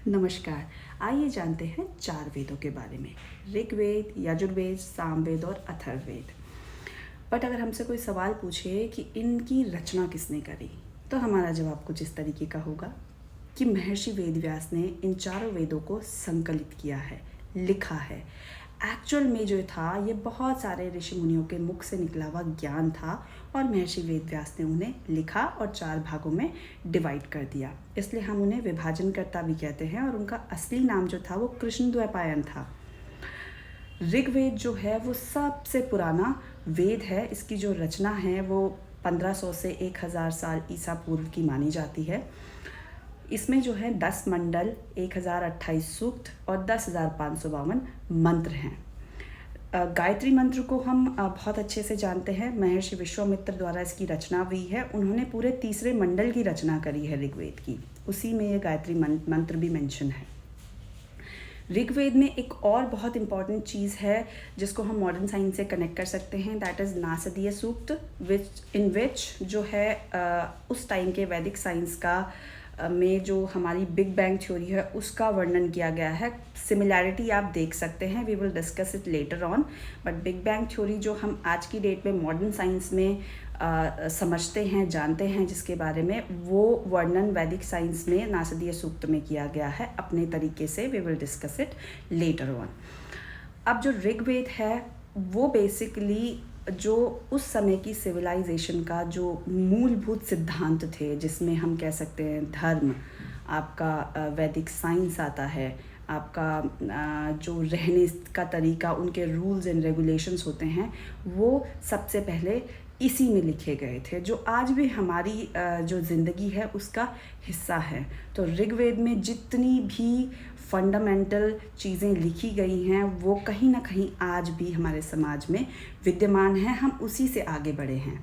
नमस्कार। आइए जानते हैं चार वेदों के बारे में। ऋग्वेद, यजुर्वेद, सामवेद और अथर्ववेद। बट अगर हमसे कोई सवाल पूछे कि इनकी रचना किसने करी, तो हमारा जवाब कुछ इस तरीके का होगा कि महर्षि वेदव्यास ने इन चारों वेदों को संकलित किया है, लिखा है। एक्चुअल में जो था ये बहुत सारे ऋषि मुनियों के मुख से निकला हुआ ज्ञान था और महर्षि वेदव्यास ने उन्हें लिखा और चार भागों में डिवाइड कर दिया। इसलिए हम उन्हें विभाजनकर्ता भी कहते हैं और उनका असली नाम जो था वो कृष्णद्वैपायन था। ऋग्वेद जो है वो सबसे पुराना वेद है। इसकी जो रचना है वो 1500 से 1000 साल ईसा पूर्व की मानी जाती है। इसमें जो है 10 मंडल, 1028 सूक्त और 10,552 मंत्र हैं। गायत्री मंत्र को हम बहुत अच्छे से जानते हैं। महर्षि विश्वामित्र द्वारा इसकी रचना हुई है। उन्होंने पूरे तीसरे मंडल की रचना करी है ऋग्वेद की। उसी में ये गायत्री मंत्र भी मेंशन है। ऋग्वेद में एक और बहुत इंपॉर्टेंट चीज़ है जिसको हम मॉडर्न साइंस से कनेक्ट कर सकते हैं, दैट इज़ नासदीय सूक्त, विच जो है उस टाइम के वैदिक साइंस का में जो हमारी बिग बैंग थ्योरी है उसका वर्णन किया गया है। सिमिलैरिटी आप देख सकते हैं, we will discuss it later on. But big bang theory जो हम आज की डेट में मॉडर्न साइंस में समझते हैं, जानते हैं जिसके बारे में, वो वर्णन वैदिक साइंस में नासदीय सूक्त में किया गया है अपने तरीके से। We will discuss it later on. अब जो ऋग्वेद है वो बेसिकली जो उस समय की सिविलाइजेशन का जो मूलभूत सिद्धांत थे, जिसमें हम कह सकते हैं धर्म, आपका वैदिक साइंस आता है, आपका जो रहने का तरीका, उनके रूल्स एंड रेगुलेशंस होते हैं, वो सबसे पहले इसी में लिखे गए थे, जो आज भी हमारी जो ज़िंदगी है उसका हिस्सा है। तो ऋग्वेद में जितनी भी फंडामेंटल चीज़ें लिखी गई हैं वो कहीं ना कहीं आज भी हमारे समाज में विद्यमान हैं। हम उसी से आगे बढ़े हैं।